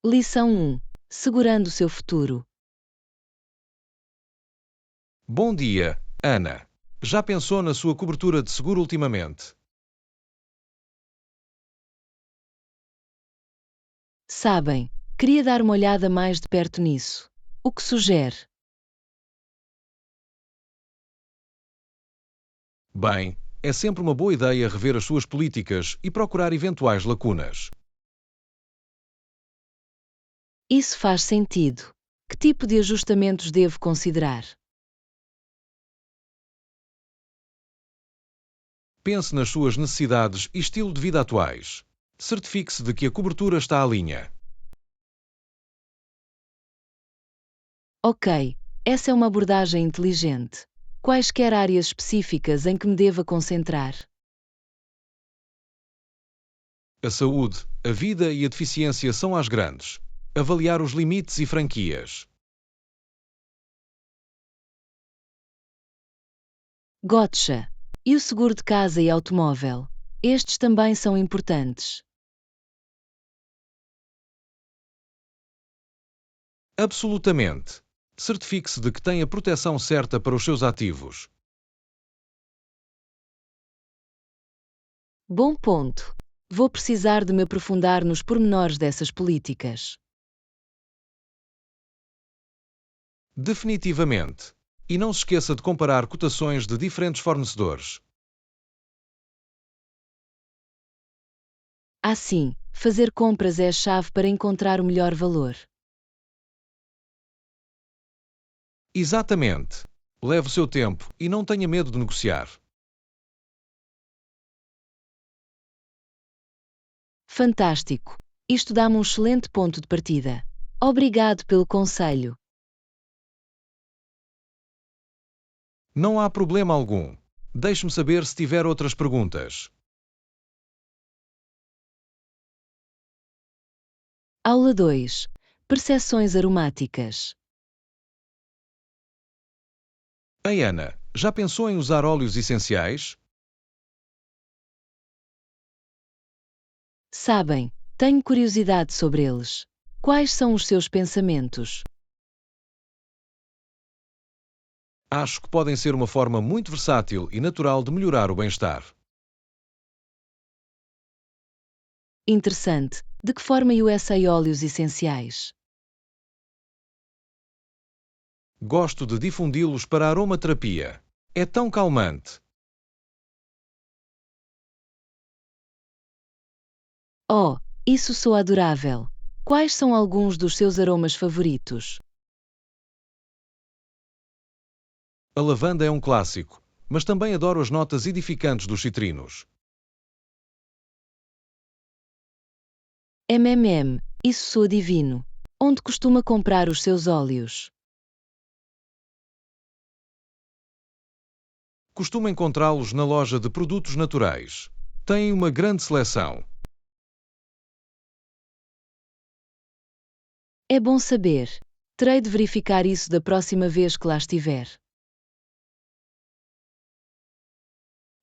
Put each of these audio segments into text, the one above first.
Lição 1. Segurando seu futuro. Bom dia, Ana. Já pensou na sua cobertura de seguro ultimamente? Sabem, queria dar uma olhada mais de perto nisso. O que sugere? Bem, é sempre uma boa ideia rever as suas políticas e procurar eventuais lacunas. Isso faz sentido. Que tipo de ajustamentos devo considerar? Pense nas suas necessidades e estilo de vida atuais. Certifique-se de que a cobertura está à linha. Ok, essa é uma abordagem inteligente. Quaisquer áreas específicas em que me deva concentrar? A saúde, a vida e a deficiência são as grandes. Avaliar os limites e franquias. Gotcha. E o seguro de casa e automóvel? Estes também são importantes. Absolutamente. Certifique-se de que tem a proteção certa para os seus ativos. Bom ponto. Vou precisar de me aprofundar nos pormenores dessas políticas. Definitivamente. E não se esqueça de comparar cotações de diferentes fornecedores. Assim, fazer compras é a chave para encontrar o melhor valor. Exatamente. Leve o seu tempo e não tenha medo de negociar. Fantástico! Isto dá-me um excelente ponto de partida. Obrigado pelo conselho. Não há problema algum. Deixe-me saber se tiver outras perguntas. Aula 2. Percepções aromáticas. Ei, Ana, já pensou em usar óleos essenciais? Sabem, tenho curiosidade sobre eles. Quais são os seus pensamentos? Acho que podem ser uma forma muito versátil e natural de melhorar o bem-estar. Interessante. De que forma USA óleos essenciais? Gosto de difundi-los para a aromaterapia. É tão calmante. Oh, isso soa adorável. Quais são alguns dos seus aromas favoritos? A lavanda é um clássico, mas também adoro as notas edificantes dos citrinos. Isso soa divino. Onde costuma comprar os seus óleos? Costumo encontrá-los na loja de produtos naturais. Têm uma grande seleção. É bom saber. Terei de verificar isso da próxima vez que lá estiver.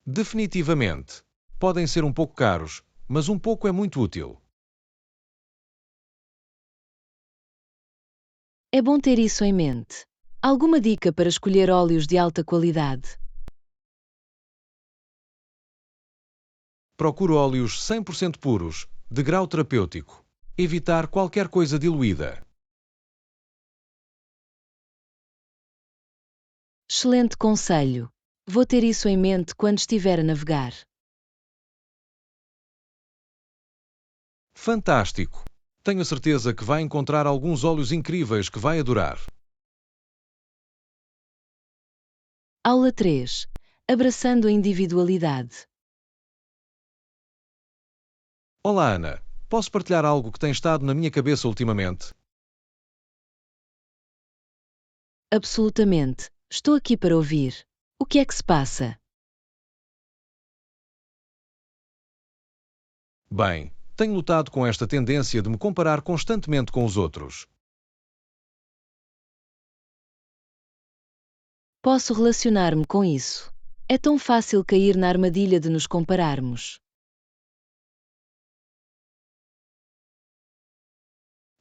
Definitivamente. Podem ser um pouco caros, mas um pouco é muito útil. É bom ter isso em mente. Alguma dica para escolher óleos de alta qualidade? Procuro óleos 100% puros, de grau terapêutico. Evitar qualquer coisa diluída. Excelente conselho. Vou ter isso em mente quando estiver a navegar. Fantástico! Tenho a certeza que vai encontrar alguns óleos incríveis que vai adorar. Aula 3. Abraçando a individualidade. Olá, Ana. Posso partilhar algo que tem estado na minha cabeça ultimamente? Absolutamente. Estou aqui para ouvir. O que é que se passa? Bem, tenho lutado com esta tendência de me comparar constantemente com os outros. Posso relacionar-me com isso. É tão fácil cair na armadilha de nos compararmos.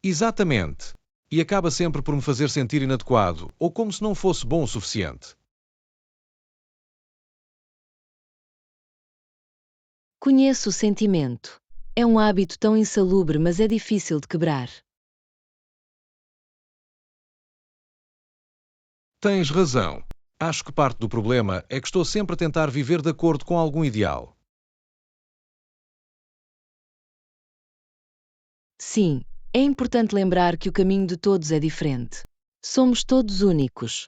Exatamente. E acaba sempre por me fazer sentir inadequado, ou como se não fosse bom o suficiente. Conheço o sentimento. É um hábito tão insalubre, mas é difícil de quebrar. Tens razão. Acho que parte do problema é que estou sempre a tentar viver de acordo com algum ideal. Sim, é importante lembrar que o caminho de todos é diferente. Somos todos únicos.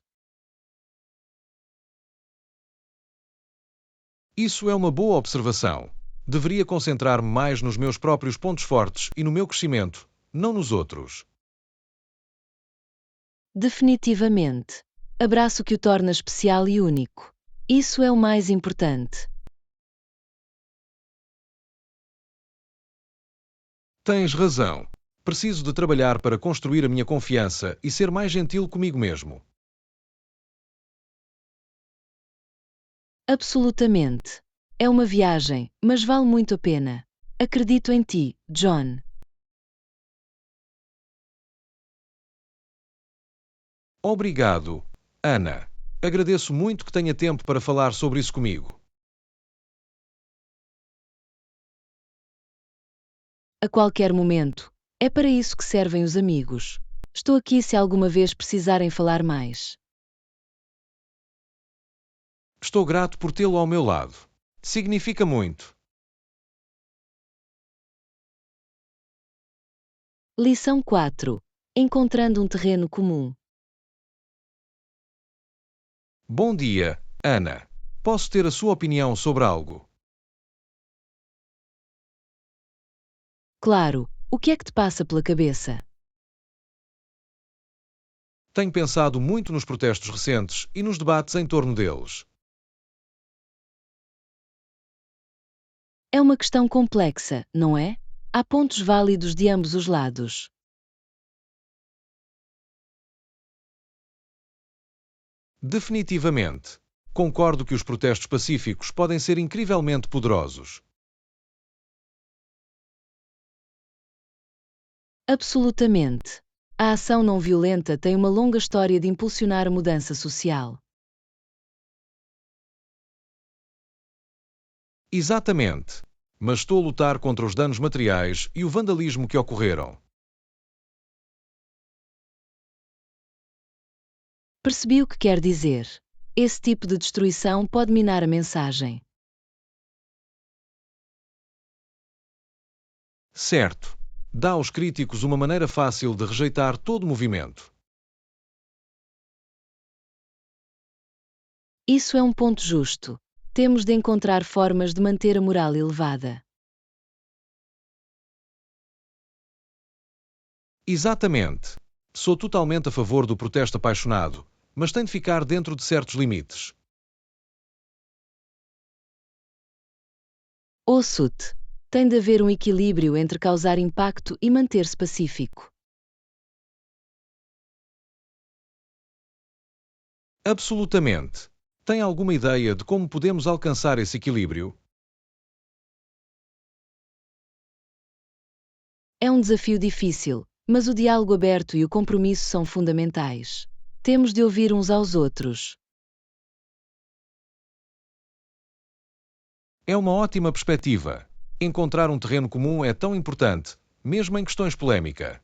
Isso é uma boa observação. Deveria concentrar-me mais nos meus próprios pontos fortes e no meu crescimento, não nos outros. Definitivamente. Abraço que o torna especial e único. Isso é o mais importante. Tens razão. Preciso de trabalhar para construir a minha confiança e ser mais gentil comigo mesmo. Absolutamente. É uma viagem, mas vale muito a pena. Acredito em ti, John. Obrigado, Ana. Agradeço muito que tenha tempo para falar sobre isso comigo. A qualquer momento. É para isso que servem os amigos. Estou aqui se alguma vez precisarem falar mais. Estou grato por tê-lo ao meu lado. Significa muito. Lição 4. Encontrando um terreno comum. Bom dia, Ana. Posso ter a sua opinião sobre algo? Claro, o que é que te passa pela cabeça? Tenho pensado muito nos protestos recentes e nos debates em torno deles. É uma questão complexa, não é? Há pontos válidos de ambos os lados. Definitivamente. Concordo que os protestos pacíficos podem ser incrivelmente poderosos. Absolutamente. A ação não violenta tem uma longa história de impulsionar a mudança social. Exatamente. Mas estou a lutar contra os danos materiais e o vandalismo que ocorreram. Percebi o que quer dizer. Esse tipo de destruição pode minar a mensagem. Certo. Dá aos críticos uma maneira fácil de rejeitar todo o movimento. Isso é um ponto justo. Temos de encontrar formas de manter a moral elevada. Exatamente. Sou totalmente a favor do protesto apaixonado, mas tem de ficar dentro de certos limites. Ouço-te. Tem de haver um equilíbrio entre causar impacto e manter-se pacífico. Absolutamente. Tem alguma ideia de como podemos alcançar esse equilíbrio? É um desafio difícil, mas o diálogo aberto e o compromisso são fundamentais. Temos de ouvir uns aos outros. É uma ótima perspectiva. Encontrar um terreno comum é tão importante, mesmo em questões polémicas.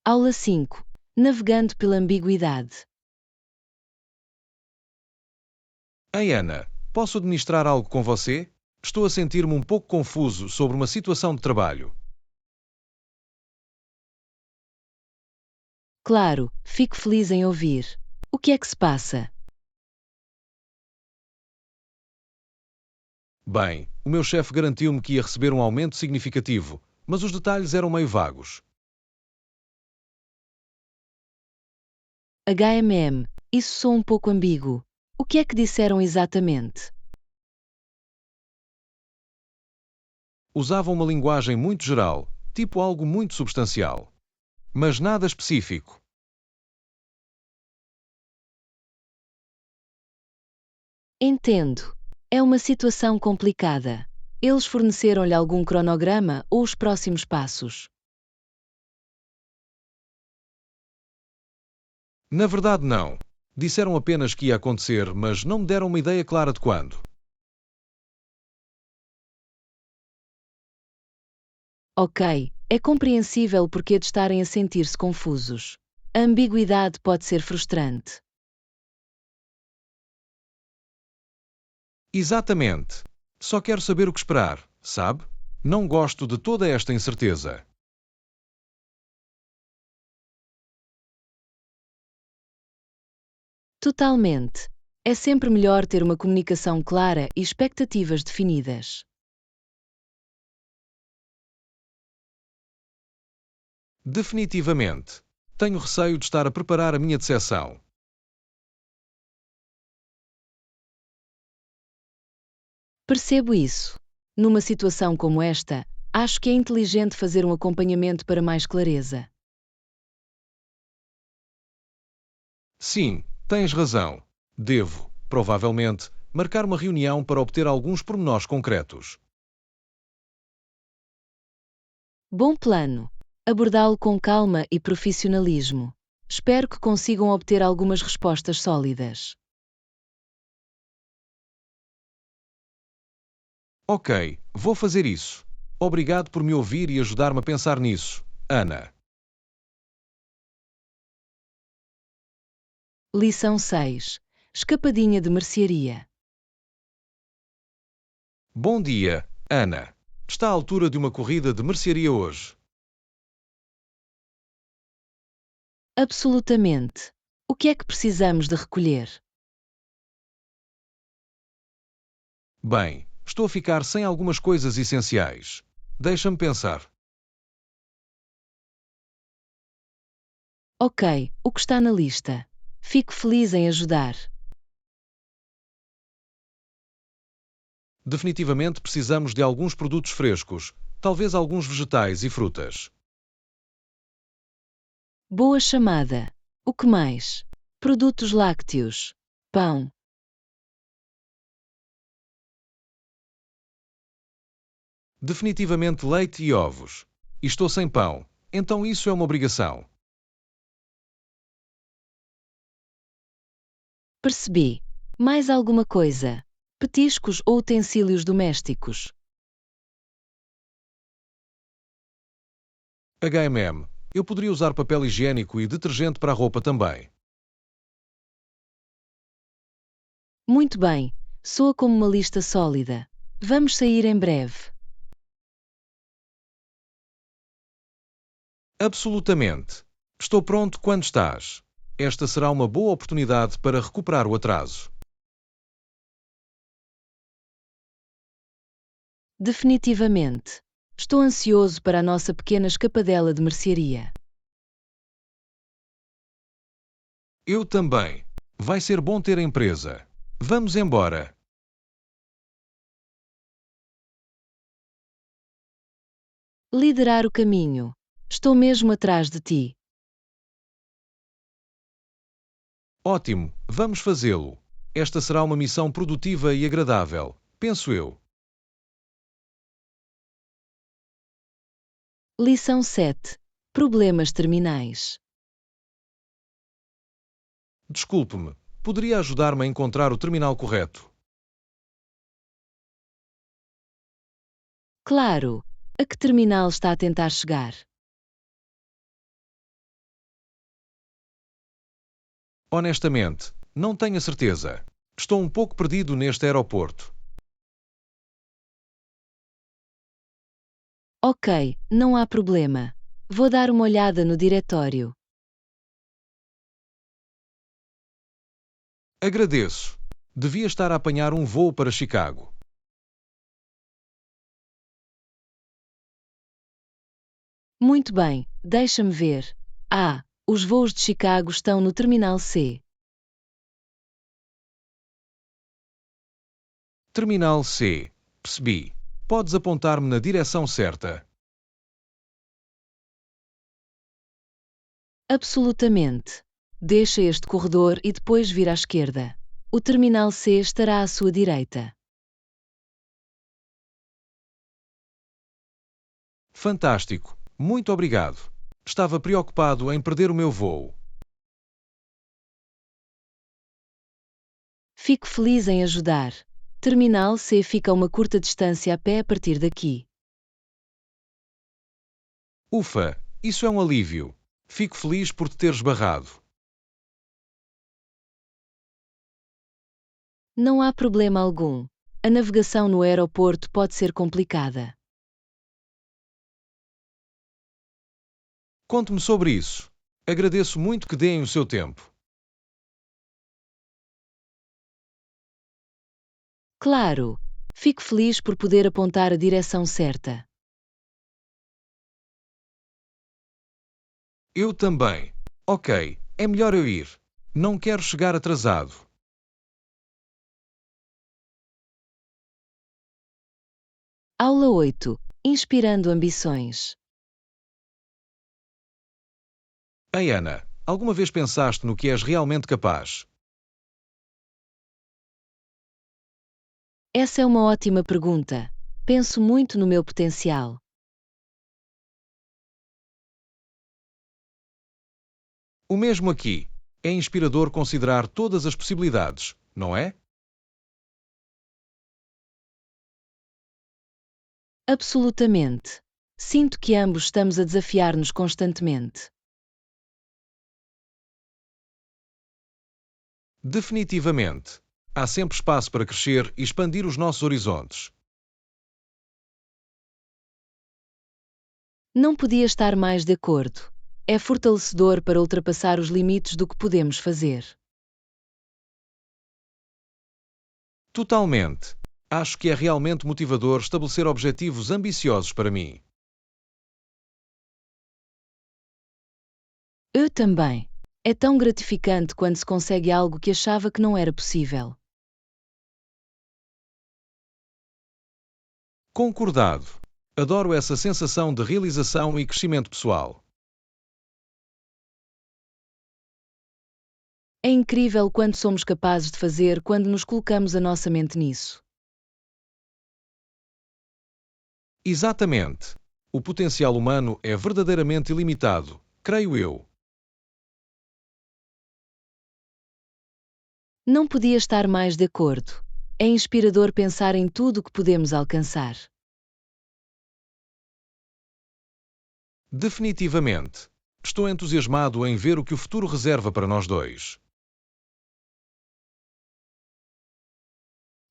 Aula 5. Navegando pela ambiguidade. Ei, Ana, posso administrar algo com você? Estou a sentir-me um pouco confuso sobre uma situação de trabalho. Claro, fico feliz em ouvir. O que é que se passa? Bem, o meu chefe garantiu-me que ia receber um aumento significativo, mas os detalhes eram meio vagos. Isso soa um pouco ambíguo. O que é que disseram exatamente? Usavam uma linguagem muito geral, tipo algo muito substancial. Mas nada específico. Entendo. É uma situação complicada. Eles forneceram-lhe algum cronograma ou os próximos passos? Na verdade, não. Disseram apenas que ia acontecer, mas não me deram uma ideia clara de quando. Ok, é compreensível porque de estarem a sentir-se confusos. A ambiguidade pode ser frustrante. Exatamente. Só quero saber o que esperar, sabe? Não gosto de toda esta incerteza. Totalmente. É sempre melhor ter uma comunicação clara e expectativas definidas. Definitivamente. Tenho receio de estar a preparar a minha decepção. Percebo isso. Numa situação como esta, acho que é inteligente fazer um acompanhamento para mais clareza. Sim, tens razão. Devo, provavelmente, marcar uma reunião para obter alguns pormenores concretos. Bom plano. Abordá-lo com calma e profissionalismo. Espero que consigam obter algumas respostas sólidas. Ok, vou fazer isso. Obrigado por me ouvir e ajudar-me a pensar nisso, Ana. Lição 6. Escapadinha de mercearia. Bom dia, Ana. Está à altura de uma corrida de mercearia hoje. Absolutamente. O que é que precisamos de recolher? Bem, estou a ficar sem algumas coisas essenciais. Deixa-me pensar. Ok, o que está na lista? Fico feliz em ajudar. Definitivamente precisamos de alguns produtos frescos, talvez alguns vegetais e frutas. Boa chamada. O que mais? Produtos lácteos. Pão. Definitivamente leite e ovos. E estou sem pão, então isso é uma obrigação. Percebi. Mais alguma coisa? Petiscos ou utensílios domésticos? Eu poderia usar papel higiênico e detergente para a roupa também. Muito bem. Soa como uma lista sólida. Vamos sair em breve. Absolutamente. Estou pronto quando estás. Esta será uma boa oportunidade para recuperar o atraso. Definitivamente. Estou ansioso para a nossa pequena escapadela de mercearia. Eu também. Vai ser bom ter a empresa. Vamos embora. Liderar o caminho. Estou mesmo atrás de ti. Ótimo, vamos fazê-lo. Esta será uma missão produtiva e agradável, penso eu. Lição 7. Problemas terminais. Desculpe-me, poderia ajudar-me a encontrar o terminal correto? Claro. A que terminal está a tentar chegar? Honestamente, não tenho a certeza. Estou um pouco perdido neste aeroporto. Ok, não há problema. Vou dar uma olhada no diretório. Agradeço. Devia estar a apanhar um voo para Chicago. Muito bem, deixa-me ver. Ah, os voos de Chicago estão no Terminal C. Terminal C. Percebi. Podes apontar-me na direção certa. Absolutamente. Deixa este corredor e depois vira à esquerda. O Terminal C estará à sua direita. Fantástico, muito obrigado. Estava preocupado em perder o meu voo. Fico feliz em ajudar. Terminal C fica a uma curta distância a pé a partir daqui. Ufa, isso é um alívio. Fico feliz por te teres barrado. Não há problema algum. A navegação no aeroporto pode ser complicada. Conte-me sobre isso. Agradeço muito que deem o seu tempo. Claro! Fico feliz por poder apontar a direção certa. Eu também. Ok, é melhor eu ir. Não quero chegar atrasado. Aula 8. Inspirando ambições. Ei, Ana, alguma vez pensaste no que és realmente capaz? Essa é uma ótima pergunta. Penso muito no meu potencial. O mesmo aqui. É inspirador considerar todas as possibilidades, não é? Absolutamente. Sinto que ambos estamos a desafiar-nos constantemente. Definitivamente. Há sempre espaço para crescer e expandir os nossos horizontes. Não podia estar mais de acordo. É fortalecedor para ultrapassar os limites do que podemos fazer. Totalmente. Acho que é realmente motivador estabelecer objetivos ambiciosos para mim. Eu também. É tão gratificante quando se consegue algo que achava que não era possível. Concordado. Adoro essa sensação de realização e crescimento pessoal. É incrível quanto somos capazes de fazer quando nos colocamos a nossa mente nisso. Exatamente. O potencial humano é verdadeiramente ilimitado, creio eu. Não podia estar mais de acordo. É inspirador pensar em tudo o que podemos alcançar. Definitivamente. Estou entusiasmado em ver o que o futuro reserva para nós dois.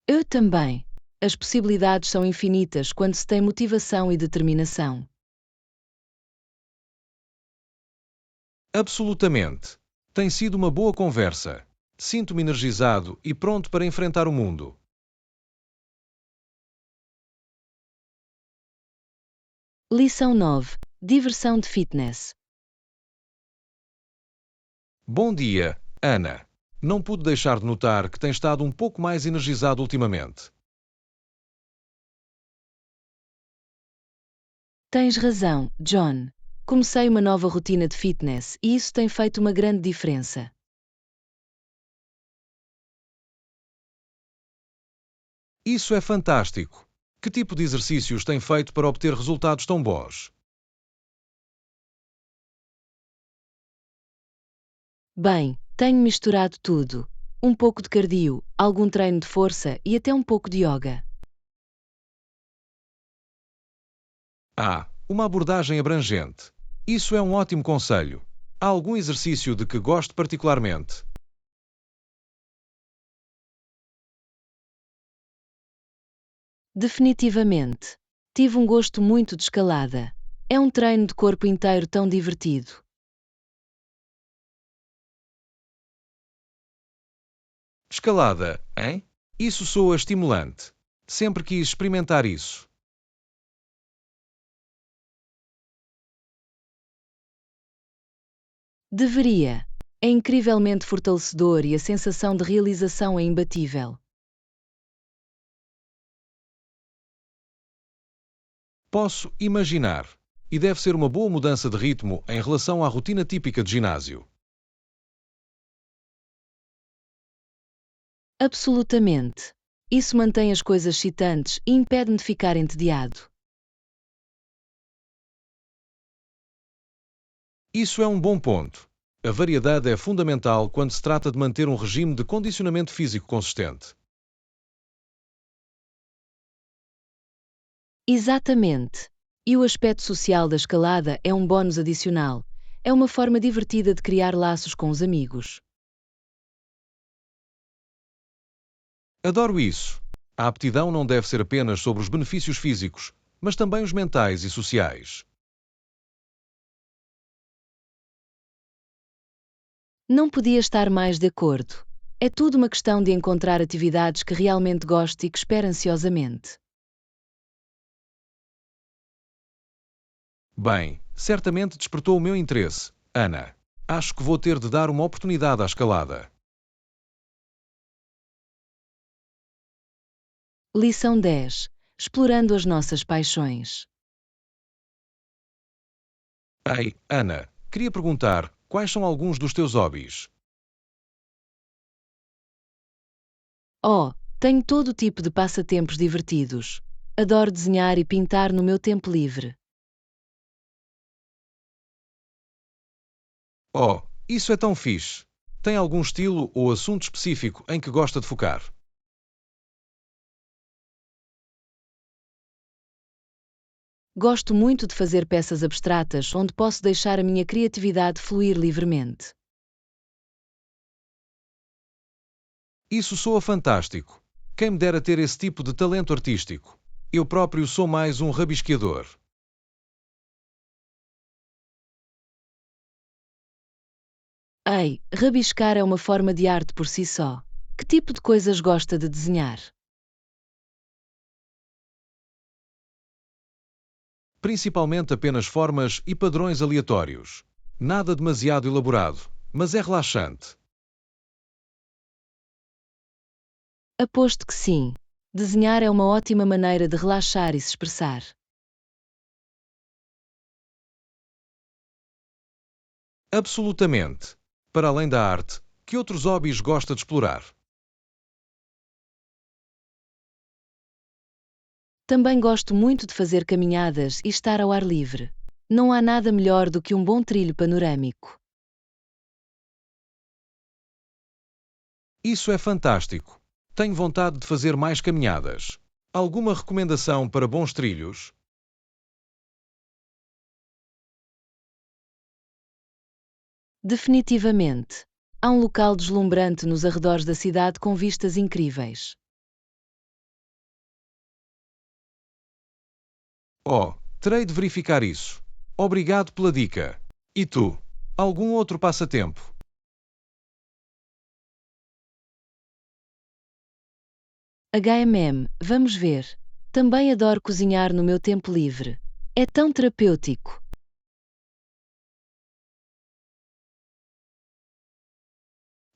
Eu também. As possibilidades são infinitas quando se tem motivação e determinação. Absolutamente. Tem sido uma boa conversa. Sinto-me energizado e pronto para enfrentar o mundo. Lição 9. Diversão de fitness. Bom dia, Ana. Não pude deixar de notar que tens estado um pouco mais energizado ultimamente. Tens razão, John. Comecei uma nova rotina de fitness e isso tem feito uma grande diferença. Isso é fantástico. Que tipo de exercícios tem feito para obter resultados tão bons? Bem, tenho misturado tudo. Um pouco de cardio, algum treino de força e até um pouco de yoga. Ah, uma abordagem abrangente. Isso é um ótimo conselho. Há algum exercício de que goste particularmente? Definitivamente. Tive um gosto muito de escalada. É um treino de corpo inteiro tão divertido. Escalada, hein? Isso soa estimulante. Sempre quis experimentar isso. Deveria. É incrivelmente fortalecedor e a sensação de realização é imbatível. Posso imaginar. E deve ser uma boa mudança de ritmo em relação à rotina típica de ginásio. Absolutamente. Isso mantém as coisas excitantes e impede-me de ficar entediado. Isso é um bom ponto. A variedade é fundamental quando se trata de manter um regime de condicionamento físico consistente. Exatamente. E o aspecto social da escalada é um bónus adicional. É uma forma divertida de criar laços com os amigos. Adoro isso. A aptidão não deve ser apenas sobre os benefícios físicos, mas também os mentais e sociais. Não podia estar mais de acordo. É tudo uma questão de encontrar atividades que realmente goste e que espere ansiosamente. Bem, certamente despertou o meu interesse, Ana. Acho que vou ter de dar uma oportunidade à escalada. Lição 10. Explorando as nossas paixões. Ei, Ana, queria perguntar, quais são alguns dos teus hobbies? Oh, tenho todo tipo de passatempos divertidos. Adoro desenhar e pintar no meu tempo livre. Oh, isso é tão fixe. Tem algum estilo ou assunto específico em que gosta de focar? Gosto muito de fazer peças abstratas onde posso deixar a minha criatividade fluir livremente. Isso soa fantástico. Quem me dera ter esse tipo de talento artístico. Eu próprio sou mais um rabisqueador. Ei, rabiscar é uma forma de arte por si só. Que tipo de coisas gosta de desenhar? Principalmente apenas formas e padrões aleatórios. Nada demasiado elaborado, mas é relaxante. Aposto que sim. Desenhar é uma ótima maneira de relaxar e se expressar. Absolutamente. Para além da arte, que outros hobbies gosta de explorar? Também gosto muito de fazer caminhadas e estar ao ar livre. Não há nada melhor do que um bom trilho panorâmico. Isso é fantástico. Tenho vontade de fazer mais caminhadas. Alguma recomendação para bons trilhos? Definitivamente. Há um local deslumbrante nos arredores da cidade com vistas incríveis. Oh, terei de verificar isso. Obrigado pela dica. E tu? Algum outro passatempo? Vamos ver. Também adoro cozinhar no meu tempo livre. É tão terapêutico.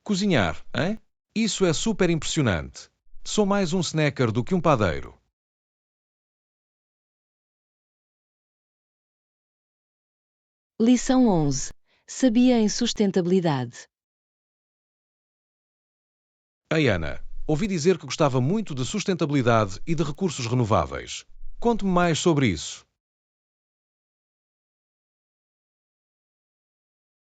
Cozinhar, hein? Isso é super impressionante. Sou mais um snacker do que um padeiro. Lição 11. Sabia em sustentabilidade. Ei, Ana, ouvi dizer que gostava muito de sustentabilidade e de recursos renováveis. Conte-me mais sobre isso.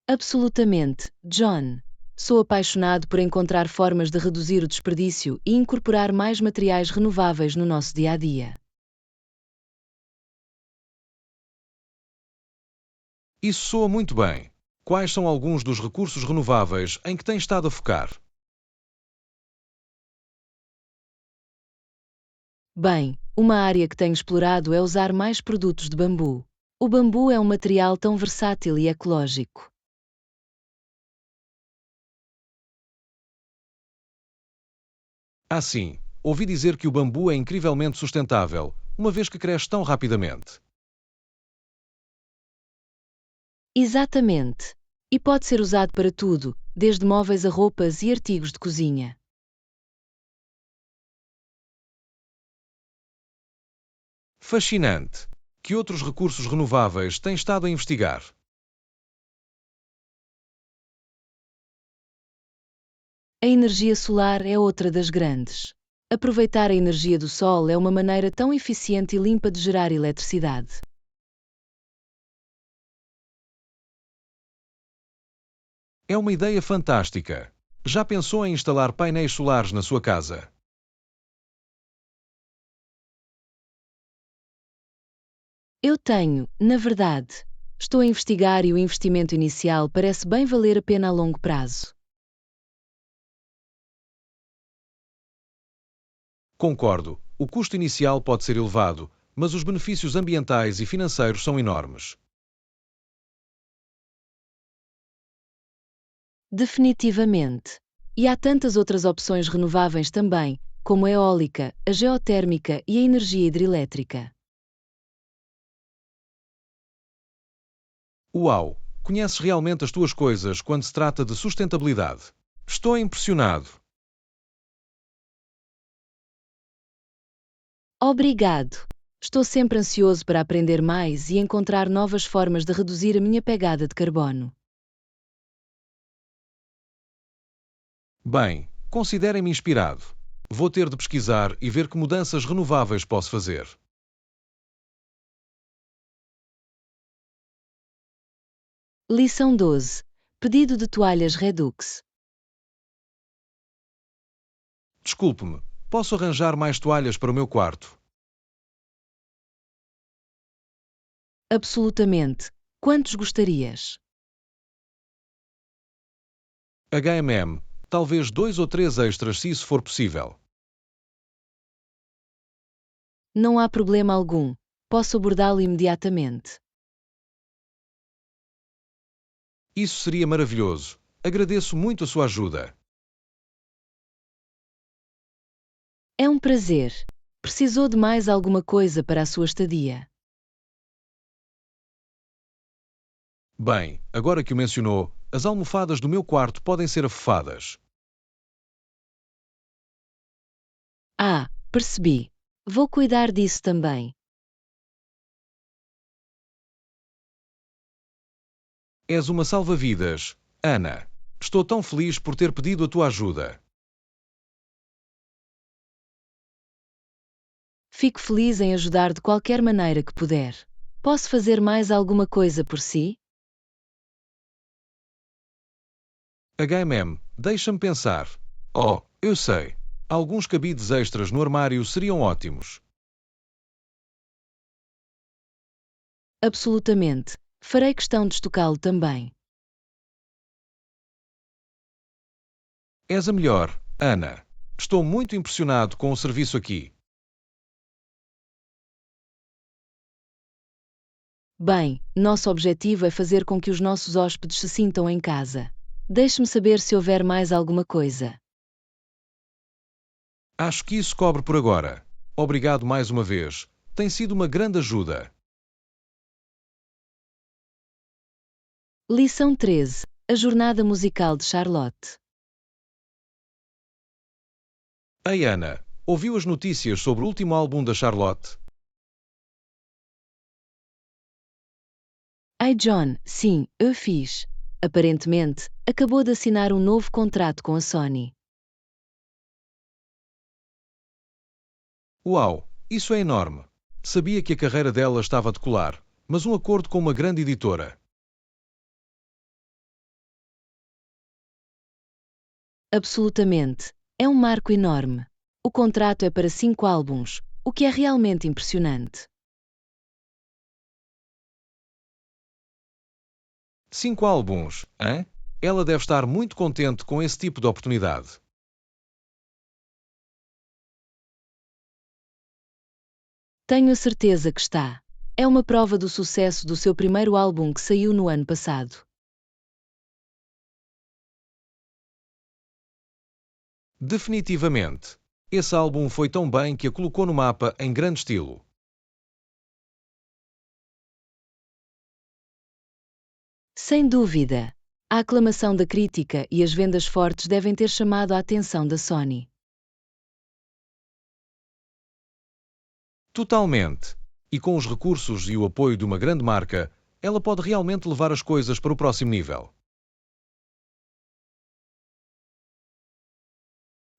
Absolutamente, John. Sou apaixonado por encontrar formas de reduzir o desperdício e incorporar mais materiais renováveis no nosso dia a dia. Isso soa muito bem. Quais são alguns dos recursos renováveis em que tem estado a focar? Bem, uma área que tenho explorado é usar mais produtos de bambu. O bambu é um material tão versátil e ecológico. Ah, sim, ouvi dizer que o bambu é incrivelmente sustentável, uma vez que cresce tão rapidamente. Exatamente. E pode ser usado para tudo, desde móveis a roupas e artigos de cozinha. Fascinante. Que outros recursos renováveis tem estado a investigar? A energia solar é outra das grandes. Aproveitar a energia do sol é uma maneira tão eficiente e limpa de gerar eletricidade. É uma ideia fantástica. Já pensou em instalar painéis solares na sua casa? Eu tenho, na verdade. Estou a investigar e o investimento inicial parece bem valer a pena a longo prazo. Concordo, o custo inicial pode ser elevado, mas os benefícios ambientais e financeiros são enormes. Definitivamente. E há tantas outras opções renováveis também, como a eólica, a geotérmica e a energia hidrelétrica. Uau! Conheces realmente as tuas coisas quando se trata de sustentabilidade. Estou impressionado. Obrigado! Estou sempre ansioso para aprender mais e encontrar novas formas de reduzir a minha pegada de carbono. Bem, considerem-me inspirado. Vou ter de pesquisar e ver que mudanças renováveis posso fazer. Lição 12. Pedido de toalhas Redux. Desculpe-me, posso arranjar mais toalhas para o meu quarto? Absolutamente. Quantos gostarias? talvez 2 ou 3 extras se isso for possível. Não há problema algum. Posso abordá-lo imediatamente. Isso seria maravilhoso. Agradeço muito a sua ajuda. É um prazer. Precisou de mais alguma coisa para a sua estadia? Bem, agora que o mencionou, as almofadas do meu quarto podem ser afofadas. Ah, percebi. Vou cuidar disso também. És uma salva-vidas, Ana. Estou tão feliz por ter pedido a tua ajuda. Fico feliz em ajudar de qualquer maneira que puder. Posso fazer mais alguma coisa por si? Deixa-me pensar. Oh, eu sei. Alguns cabides extras no armário seriam ótimos. Absolutamente. Farei questão de estocá-lo também. És a melhor, Ana. Estou muito impressionado com o serviço aqui. Bem, nosso objetivo é fazer com que os nossos hóspedes se sintam em casa. Deixe-me saber se houver mais alguma coisa. Acho que isso cobre por agora. Obrigado mais uma vez. Tem sido uma grande ajuda. Lição 13. A jornada musical de Charlotte. Ei, Ana, ouviu as notícias sobre o último álbum da Charlotte? Ai John, sim, eu fiz. Aparentemente, acabou de assinar um novo contrato com a Sony. Uau, isso é enorme. Sabia que a carreira dela estava a decolar, mas um acordo com uma grande editora. Absolutamente. É um marco enorme. O contrato é para 5 álbuns, o que é realmente impressionante. 5 álbuns, hein? Ela deve estar muito contente com esse tipo de oportunidade. Tenho a certeza que está. É uma prova do sucesso do seu primeiro álbum que saiu no ano passado. Definitivamente. Esse álbum foi tão bem que a colocou no mapa em grande estilo. Sem dúvida. A aclamação da crítica e as vendas fortes devem ter chamado a atenção da Sony. Totalmente. E com os recursos e o apoio de uma grande marca, ela pode realmente levar as coisas para o próximo nível.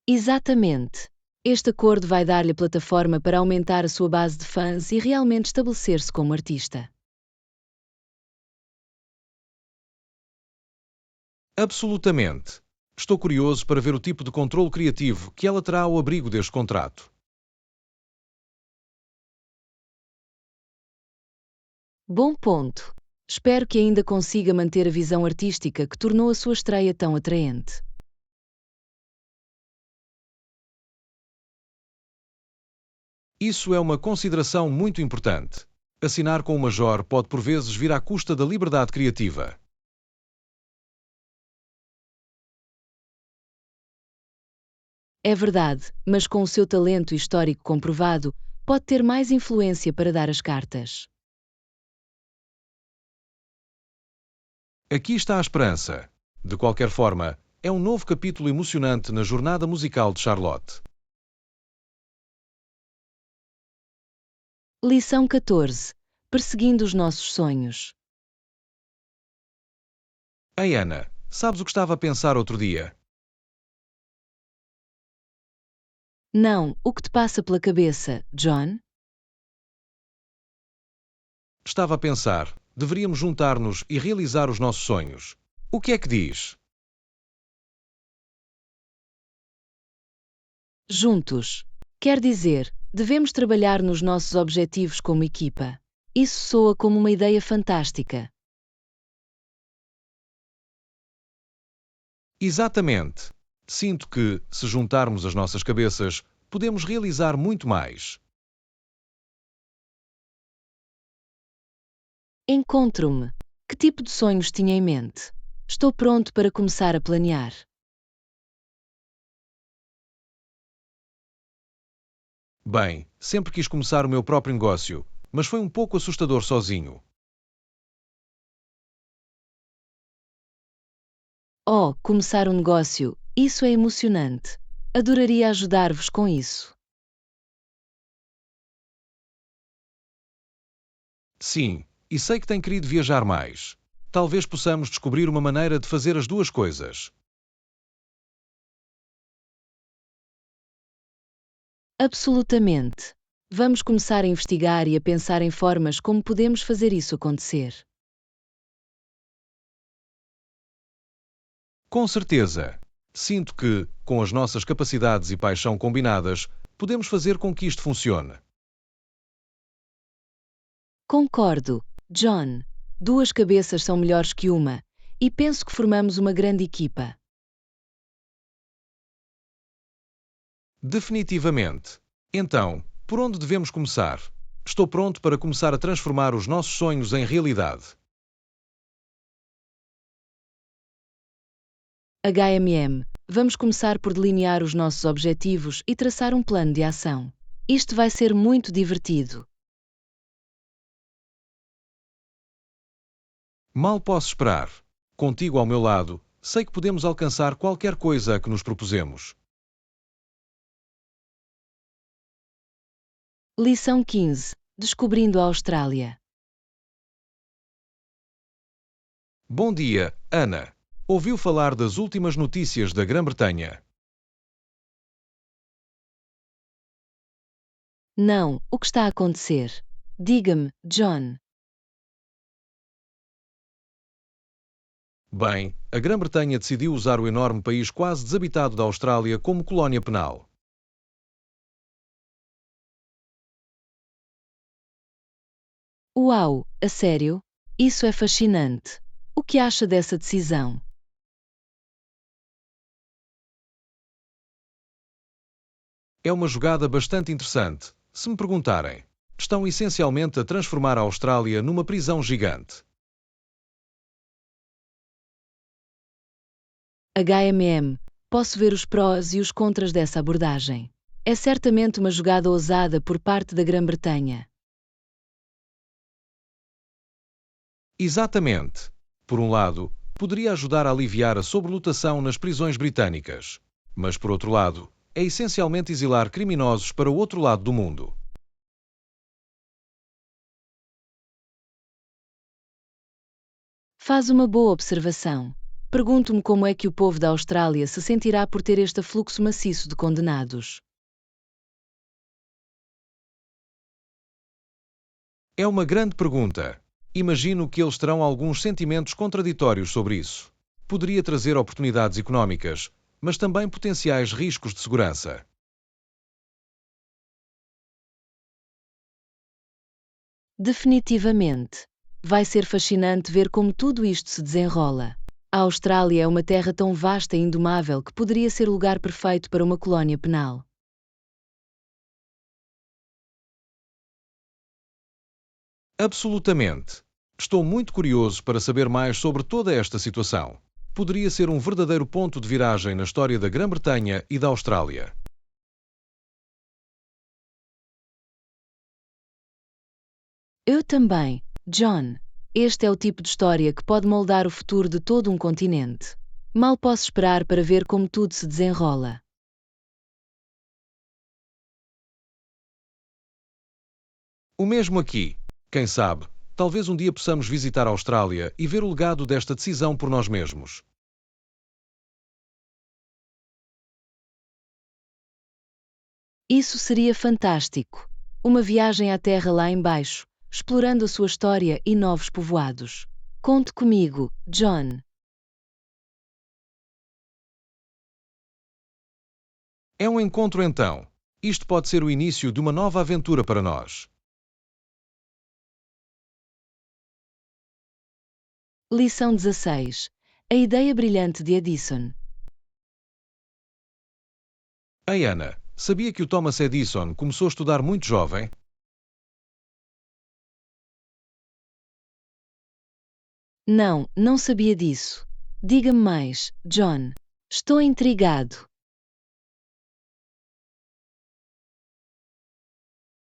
Exatamente. Este acordo vai dar-lhe plataforma para aumentar a sua base de fãs e realmente estabelecer-se como artista. Absolutamente. Estou curioso para ver o tipo de controle criativo que ela terá ao abrigo deste contrato. Bom ponto. Espero que ainda consiga manter a visão artística que tornou a sua estreia tão atraente. Isso é uma consideração muito importante. Assinar com o Major pode por vezes vir à custa da liberdade criativa. É verdade, mas com o seu talento histórico comprovado, pode ter mais influência para dar as cartas. Aqui está a esperança. De qualquer forma, é um novo capítulo emocionante na jornada musical de Charlotte. Lição 14. Perseguindo os nossos sonhos. Ei, Ana, sabes o que estava a pensar outro dia? Não, o que te passa pela cabeça, John? Estava a pensar, deveríamos juntar-nos e realizar os nossos sonhos. O que é que diz? Juntos. Quer dizer, devemos trabalhar nos nossos objetivos como equipa. Isso soa como uma ideia fantástica. Exatamente. Sinto que, se juntarmos as nossas cabeças, podemos realizar muito mais. Encontro-me. Que tipo de sonhos tinha em mente? Estou pronto para começar a planear. Bem, sempre quis começar o meu próprio negócio, mas foi um pouco assustador sozinho. Oh, começar um negócio, isso é emocionante. Adoraria ajudar-vos com isso. Sim, e sei que tem querido viajar mais. Talvez possamos descobrir uma maneira de fazer as duas coisas. Absolutamente. Vamos começar a investigar e a pensar em formas como podemos fazer isso acontecer. Com certeza. Sinto que, com as nossas capacidades e paixão combinadas, podemos fazer com que isto funcione. Concordo, John. Duas cabeças são melhores que uma, e penso que formamos uma grande equipa. Definitivamente. Então, por onde devemos começar? Estou pronto para começar a transformar os nossos sonhos em realidade. Vamos começar por delinear os nossos objetivos e traçar um plano de ação. Isto vai ser muito divertido. Mal posso esperar. Contigo ao meu lado, sei que podemos alcançar qualquer coisa a que nos propusemos. Lição 15. Descobrindo a Austrália. Bom dia, Ana. Ouviu falar das últimas notícias da Grã-Bretanha? Não, o que está a acontecer? Diga-me, John. Bem, a Grã-Bretanha decidiu usar o enorme país quase desabitado da Austrália como colónia penal. Uau, a sério? Isso é fascinante. O que acha dessa decisão? É uma jogada bastante interessante, se me perguntarem. Estão essencialmente a transformar a Austrália numa prisão gigante. Posso ver os prós e os contras dessa abordagem. É certamente uma jogada ousada por parte da Grã-Bretanha. Exatamente. Por um lado, poderia ajudar a aliviar a sobrelotação nas prisões britânicas. Mas, por outro lado, é essencialmente exilar criminosos para o outro lado do mundo. Faz uma boa observação. Pergunto-me como é que o povo da Austrália se sentirá por ter este fluxo maciço de condenados. É uma grande pergunta. Imagino que eles terão alguns sentimentos contraditórios sobre isso. poderia trazer oportunidades económicas, mas também potenciais riscos de segurança. Definitivamente. Vai ser fascinante ver como tudo isto se desenrola. A Austrália é uma terra tão vasta e indomável que poderia ser o lugar perfeito para uma colónia penal. Absolutamente. Estou muito curioso para saber mais sobre toda esta situação. Poderia ser um verdadeiro ponto de viragem na história da Grã-Bretanha e da Austrália. Eu também, John. Este é o tipo de história que pode moldar o futuro de todo um continente. Mal posso esperar para ver como tudo se desenrola. O mesmo aqui. Quem sabe, talvez um dia possamos visitar a Austrália e ver o legado desta decisão por nós mesmos. Isso seria fantástico. Uma viagem à terra lá embaixo, explorando a sua história e novos povoados. Conte comigo, John. É um encontro então. Isto pode ser o início de uma nova aventura para nós. Lição 16. A ideia brilhante de Edison. Ei, Ana, sabia que o Thomas Edison começou a estudar muito jovem? Não, não sabia disso. Diga-me mais, John. Estou intrigado.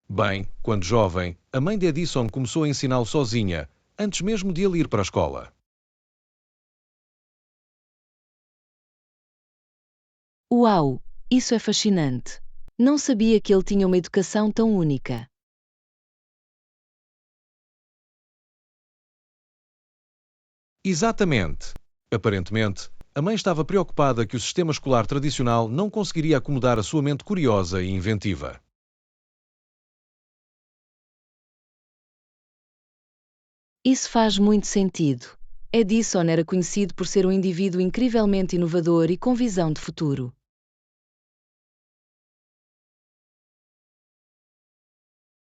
Bem, quando jovem, a mãe de Edison começou a ensiná-lo sozinha, antes mesmo de ele ir para a escola. Uau, isso é fascinante. Não sabia que ele tinha uma educação tão única. Exatamente. Aparentemente, a mãe estava preocupada que o sistema escolar tradicional não conseguiria acomodar a sua mente curiosa e inventiva. Isso faz muito sentido. Edison era conhecido por ser um indivíduo incrivelmente inovador e com visão de futuro.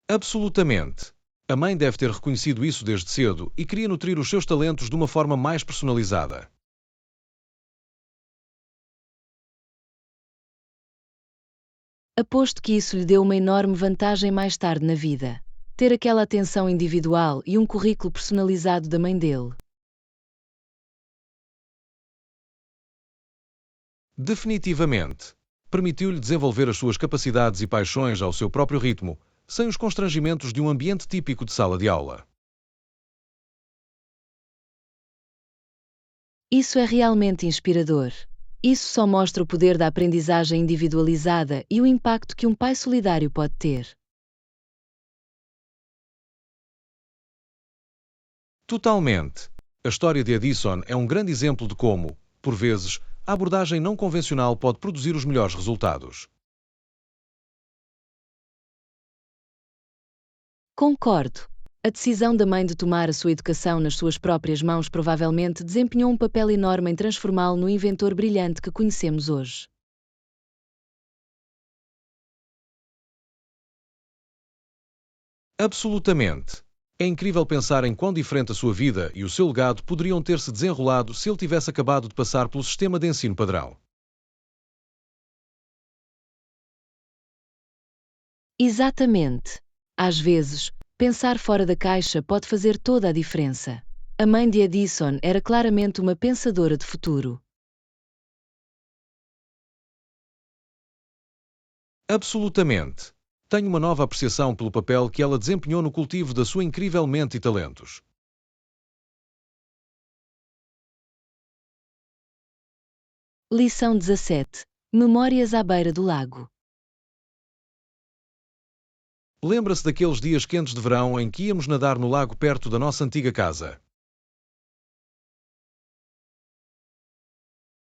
Absolutamente. A mãe deve ter reconhecido isso desde cedo e queria nutrir os seus talentos de uma forma mais personalizada. Aposto que isso lhe deu uma enorme vantagem mais tarde na vida. Ter aquela atenção individual e um currículo personalizado da mãe dele. Definitivamente. Permitiu-lhe desenvolver as suas capacidades e paixões ao seu próprio ritmo, sem os constrangimentos de um ambiente típico de sala de aula. Isso é realmente inspirador. Isso só mostra o poder da aprendizagem individualizada e o impacto que um pai solidário pode ter. Totalmente. A história de Edison é um grande exemplo de como, por vezes, a abordagem não convencional pode produzir os melhores resultados. Concordo. A decisão da mãe de tomar a sua educação nas suas próprias mãos provavelmente desempenhou um papel enorme em transformá-lo no inventor brilhante que conhecemos hoje. Absolutamente. É incrível pensar em quão diferente a sua vida e o seu legado poderiam ter se desenrolado se ele tivesse acabado de passar pelo sistema de ensino padrão. Exatamente. Às vezes, pensar fora da caixa pode fazer toda a diferença. A mãe de Edison era claramente uma pensadora de futuro. Absolutamente. Tenho uma nova apreciação pelo papel que ela desempenhou no cultivo da sua incrível mente e talentos. Lição 17. Memórias à beira do lago. Lembra-se daqueles dias quentes de verão em que íamos nadar no lago perto da nossa antiga casa?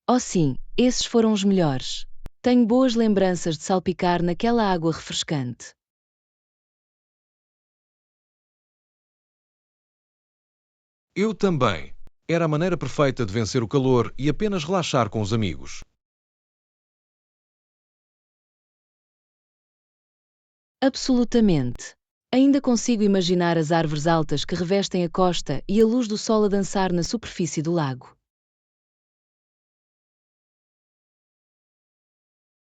Oh sim, esses foram os melhores. Tenho boas lembranças de salpicar naquela água refrescante. Eu também. Era a maneira perfeita de vencer o calor e apenas relaxar com os amigos. Absolutamente. Ainda consigo imaginar as árvores altas que revestem a costa e a luz do sol a dançar na superfície do lago.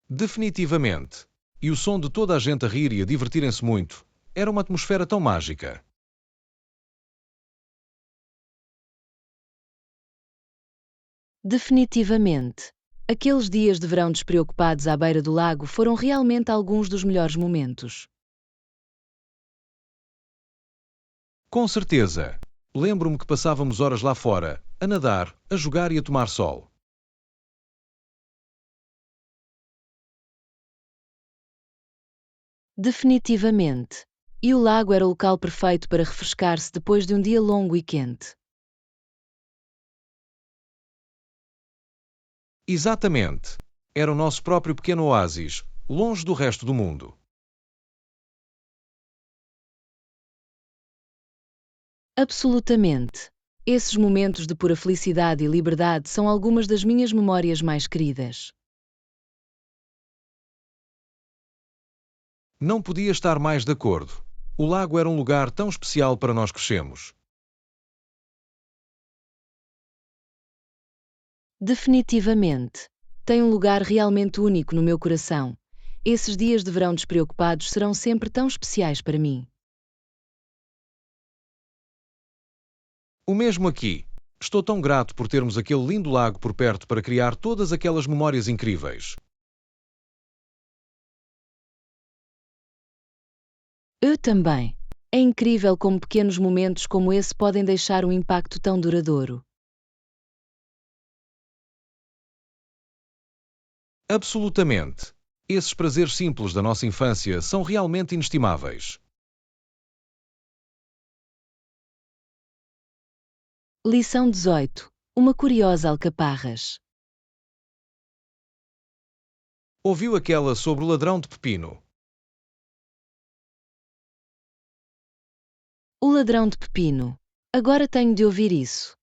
Definitivamente. E o som de toda a gente a rir e a divertirem-se muito. Era uma atmosfera tão mágica. Definitivamente. Aqueles dias de verão despreocupados à beira do lago foram realmente alguns dos melhores momentos. Com certeza. Lembro-me que passávamos horas lá fora, a nadar, a jogar e a tomar sol. Definitivamente. E o lago era o local perfeito para refrescar-se depois de um dia longo e quente. Exatamente. Era o nosso próprio pequeno oásis, longe do resto do mundo. Absolutamente. Esses momentos de pura felicidade e liberdade são algumas das minhas memórias mais queridas. Não podia estar mais de acordo. O lago era um lugar tão especial para nós crescemos. Definitivamente. Tem um lugar realmente único no meu coração. Esses dias de verão despreocupados serão sempre tão especiais para mim. O mesmo aqui. Estou tão grato por termos aquele lindo lago por perto para criar todas aquelas memórias incríveis. Eu também. É incrível como pequenos momentos como esse podem deixar um impacto tão duradouro. Absolutamente. Esses prazeres simples da nossa infância são realmente inestimáveis. Lição 18. Uma curiosa alcaparras. Ouviu aquela sobre o ladrão de pepino? O ladrão de pepino. Agora tenho de ouvir isso.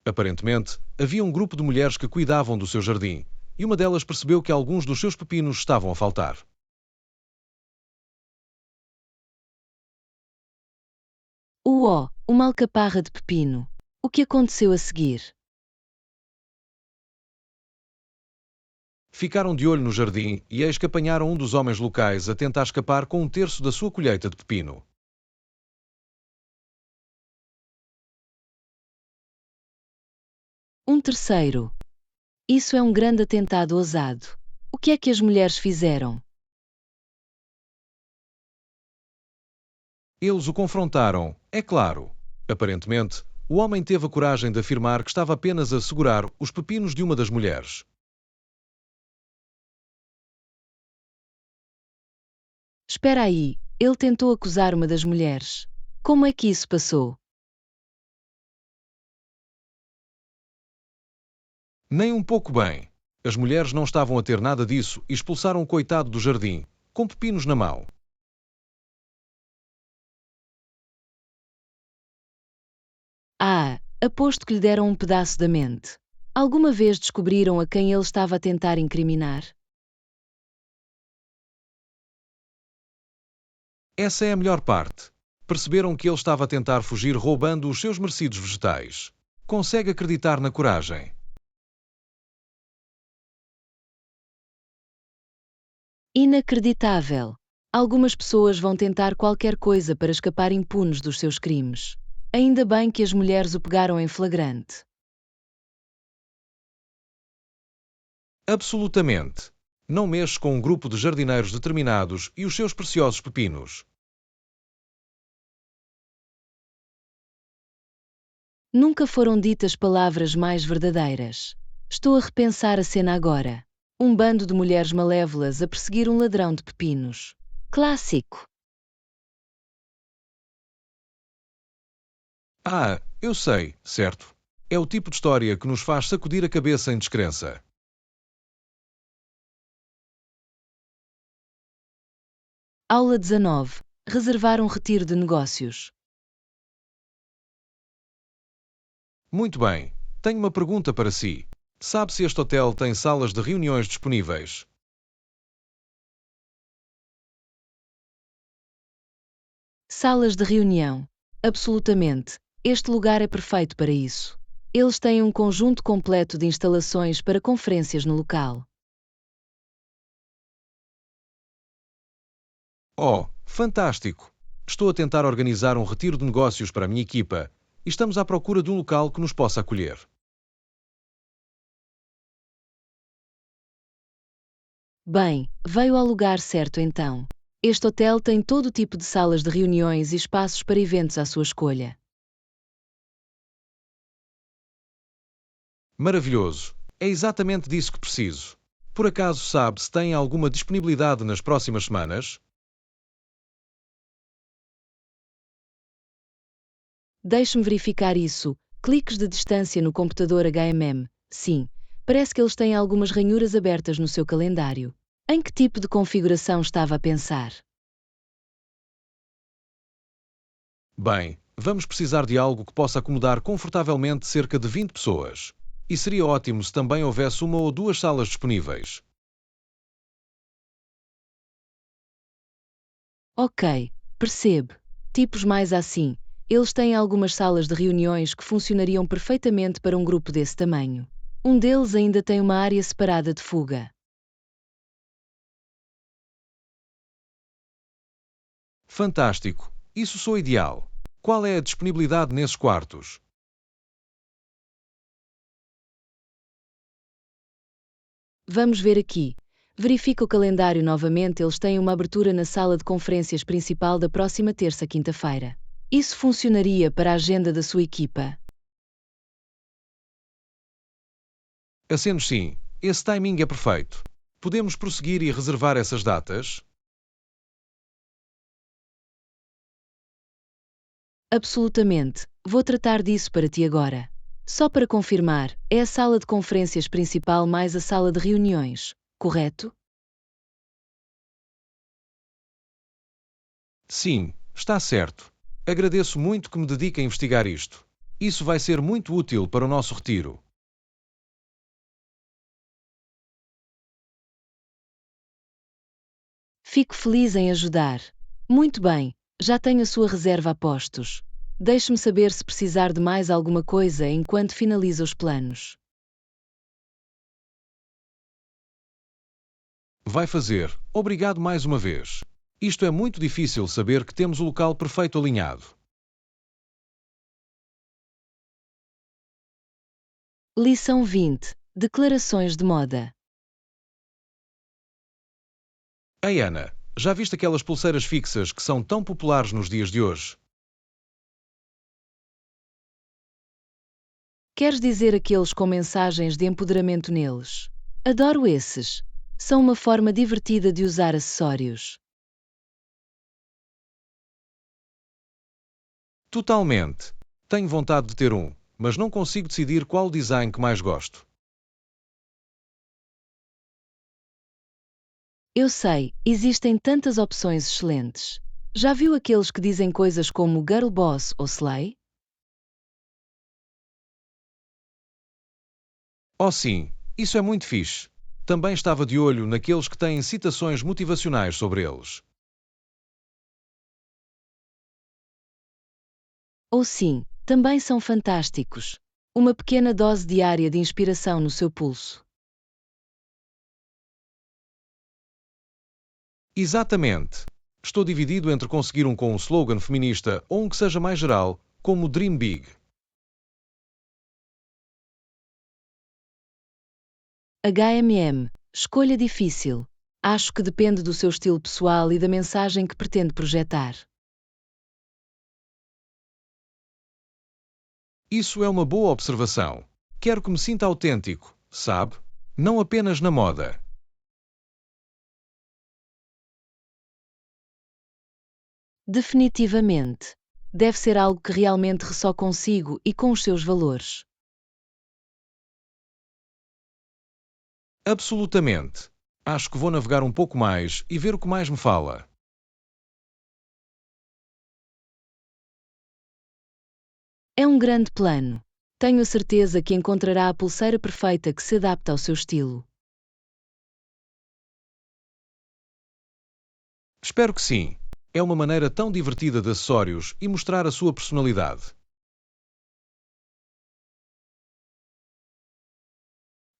Aparentemente, havia um grupo de mulheres que cuidavam do seu jardim, e uma delas percebeu que alguns dos seus pepinos estavam a faltar. Uma alcaparra de pepino. O que aconteceu a seguir? Ficaram de olho no jardim e eis que apanharam um dos homens locais a tentar escapar com um terço da sua colheita de pepino. Um terceiro. Isso é um grande atentado ousado. O que é que as mulheres fizeram? Eles o confrontaram, é claro. Aparentemente, o homem teve a coragem de afirmar que estava apenas a segurar os pepinos de uma das mulheres. Espera aí, ele tentou acusar uma das mulheres. Como é que isso passou? Nem um pouco bem. As mulheres não estavam a ter nada disso e expulsaram o coitado do jardim, com pepinos na mão. Aposto que lhe deram um pedaço da mente. Alguma vez descobriram a quem ele estava a tentar incriminar? Essa é a melhor parte. Perceberam que ele estava a tentar fugir roubando os seus merecidos vegetais. Consegue acreditar na coragem. Inacreditável! Algumas pessoas vão tentar qualquer coisa para escapar impunes dos seus crimes. Ainda bem que as mulheres o pegaram em flagrante. Absolutamente. Não mexe com um grupo de jardineiros determinados e os seus preciosos pepinos. Nunca foram ditas palavras mais verdadeiras. Estou a repensar a cena agora. Um bando de mulheres malévolas a perseguir um ladrão de pepinos. Clássico. Eu sei, certo. É o tipo de história que nos faz sacudir a cabeça em descrença. Aula 19. Reservar um retiro de negócios. Muito bem. Tenho uma pergunta para si. Sabe se este hotel tem salas de reuniões disponíveis? Salas de reunião. Absolutamente. Este lugar é perfeito para isso. Eles têm um conjunto completo de instalações para conferências no local. Oh, fantástico! Estou a tentar organizar um retiro de negócios para a minha equipa e estamos à procura de um local que nos possa acolher. Bem, veio ao lugar certo então. Este hotel tem todo tipo de salas de reuniões e espaços para eventos à sua escolha. Maravilhoso! É exatamente disso que preciso. Por acaso sabe se tem alguma disponibilidade nas próximas semanas? Deixe-me verificar isso. Cliques de distância no computador HMM. Sim, parece que eles têm algumas ranhuras abertas no seu calendário. Em que tipo de configuração estava a pensar? Bem, vamos precisar de algo que possa acomodar confortavelmente cerca de 20 pessoas. E seria ótimo se também houvesse uma ou duas salas disponíveis. Ok, percebe. Tipos mais assim. Eles têm algumas salas de reuniões que funcionariam perfeitamente para um grupo desse tamanho. Um deles ainda tem uma área separada de fuga. Fantástico! Isso soa ideal. Qual é a disponibilidade nesses quartos? Vamos ver aqui. Verifica o calendário novamente, eles têm uma abertura na sala de conferências principal da próxima terça-quinta-feira. Isso funcionaria para a agenda da sua equipa? Acenos sim, esse timing é perfeito. Podemos prosseguir e reservar essas datas? Absolutamente. Vou tratar disso para ti agora. Só para confirmar, é a sala de conferências principal mais a sala de reuniões, correto? Sim, está certo. Agradeço muito que me dedique a investigar isto. Isso vai ser muito útil para o nosso retiro. Fico feliz em ajudar. Muito bem, já tenho a sua reserva a postos. Deixe-me saber se precisar de mais alguma coisa enquanto finaliza os planos. Vai fazer. Obrigado mais uma vez. Isto é muito difícil saber que temos o local perfeito alinhado. Lição 20. Declarações de moda. Ei Ana, já viste aquelas pulseiras fixas que são tão populares nos dias de hoje? Queres dizer aqueles com mensagens de empoderamento neles? Adoro esses. São uma forma divertida de usar acessórios. Totalmente. Tenho vontade de ter um, mas não consigo decidir qual design que mais gosto. Eu sei, existem tantas opções excelentes. Já viu aqueles que dizem coisas como Girl Boss ou Slay? Oh sim, isso é muito fixe. Também estava de olho naqueles que têm citações motivacionais sobre eles. Ou sim, também são fantásticos. Uma pequena dose diária de inspiração no seu pulso. Exatamente. Estou dividido entre conseguir um com um slogan feminista ou um que seja mais geral, como Dream Big. HMM. Escolha difícil. Acho que depende do seu estilo pessoal e da mensagem que pretende projetar. Isso é uma boa observação. Quero que me sinta autêntico, sabe? Não apenas na moda. Definitivamente. Deve ser algo que realmente ressoa consigo e com os seus valores. Absolutamente. Acho que vou navegar um pouco mais e ver o que mais me fala. É um grande plano. Tenho a certeza que encontrará a pulseira perfeita que se adapta ao seu estilo. Espero que sim. É uma maneira tão divertida de acessórios e mostrar a sua personalidade.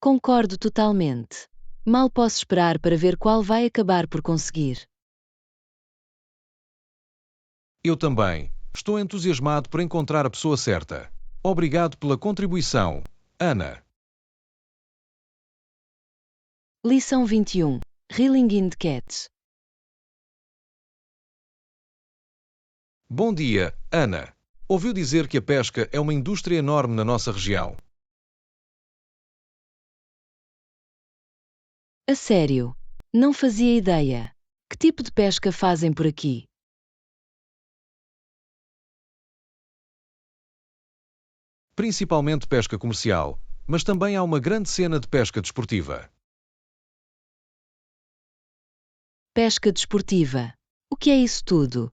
Concordo totalmente. Mal posso esperar para ver qual vai acabar por conseguir. Eu também. Estou entusiasmado por encontrar a pessoa certa. Obrigado pela contribuição, Ana. Lição 21. Reeling in the Cats. Bom dia, Ana. Ouviu dizer que a pesca é uma indústria enorme na nossa região. A sério? Não fazia ideia. Que tipo de pesca fazem por aqui? Principalmente pesca comercial, mas também há uma grande cena de pesca desportiva. Pesca desportiva. O que é isso tudo?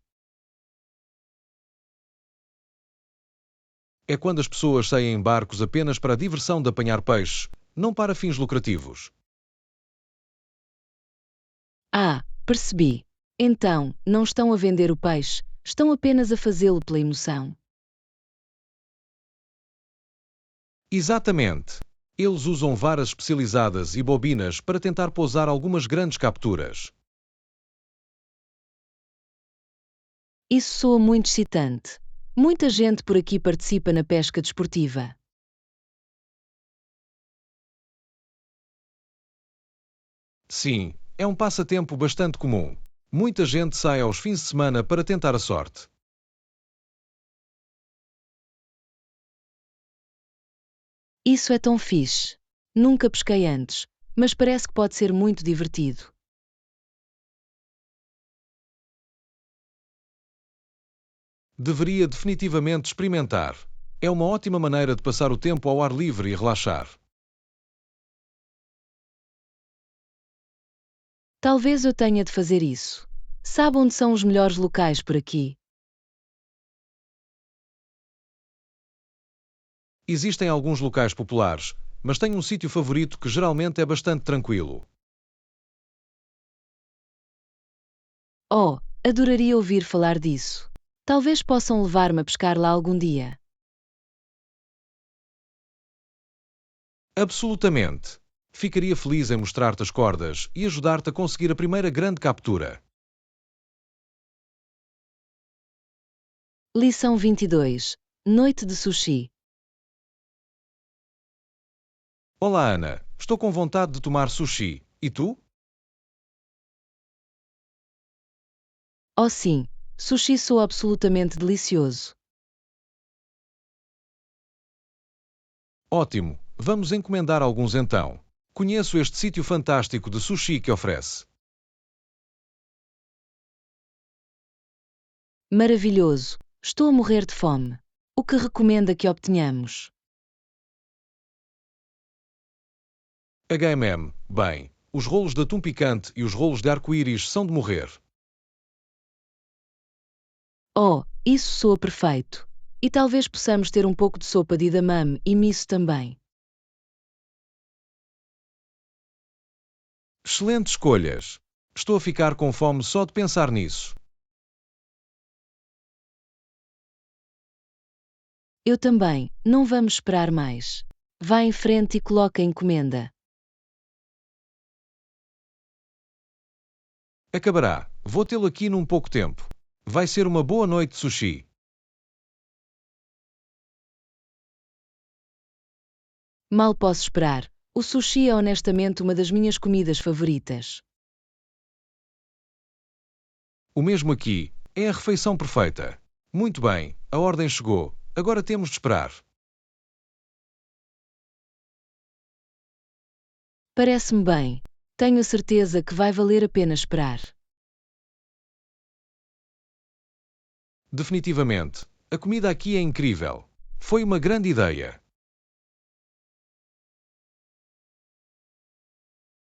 É quando as pessoas saem em barcos apenas para a diversão de apanhar peixes, não para fins lucrativos. Ah, percebi. Então, não estão a vender o peixe, estão apenas a fazê-lo pela emoção. Exatamente. Eles usam varas especializadas e bobinas para tentar pousar algumas grandes capturas. Isso soa muito excitante. Muita gente por aqui participa na pesca desportiva. Sim, é um passatempo bastante comum. Muita gente sai aos fins de semana para tentar a sorte. Isso é tão fixe. Nunca pesquei antes, mas parece que pode ser muito divertido. Deveria definitivamente experimentar. É uma ótima maneira de passar o tempo ao ar livre e relaxar. Talvez eu tenha de fazer isso. Sabe onde são os melhores locais por aqui? Existem alguns locais populares, mas tenho um sítio favorito que geralmente é bastante tranquilo. Oh, adoraria ouvir falar disso. Talvez possam levar-me a pescar lá algum dia. Absolutamente. Ficaria feliz em mostrar-te as cordas e ajudar-te a conseguir a primeira grande captura. Lição 22. Noite de sushi. Olá, Ana. Estou com vontade de tomar sushi. E tu? Oh sim, sushi soa absolutamente delicioso. Ótimo. Vamos encomendar alguns então. Conheço este sítio fantástico de sushi que oferece. Maravilhoso. Estou a morrer de fome. O que recomenda que obtenhamos? Bem, os rolos de atum picante e os rolos de arco-íris são de morrer. Oh, isso soa perfeito. E talvez possamos ter um pouco de sopa de edamame e miso também. Excelentes escolhas. Estou a ficar com fome só de pensar nisso. Eu também, não vamos esperar mais. Vá em frente e coloque a encomenda. Acabará. Vou tê-lo aqui num pouco tempo. Vai ser uma boa noite de sushi. Mal posso esperar. O sushi é honestamente uma das minhas comidas favoritas. O mesmo aqui. É a refeição perfeita. Muito bem, a ordem chegou. Agora temos de esperar. Parece-me bem. Tenho a certeza que vai valer a pena esperar. Definitivamente. A comida aqui é incrível. Foi uma grande ideia.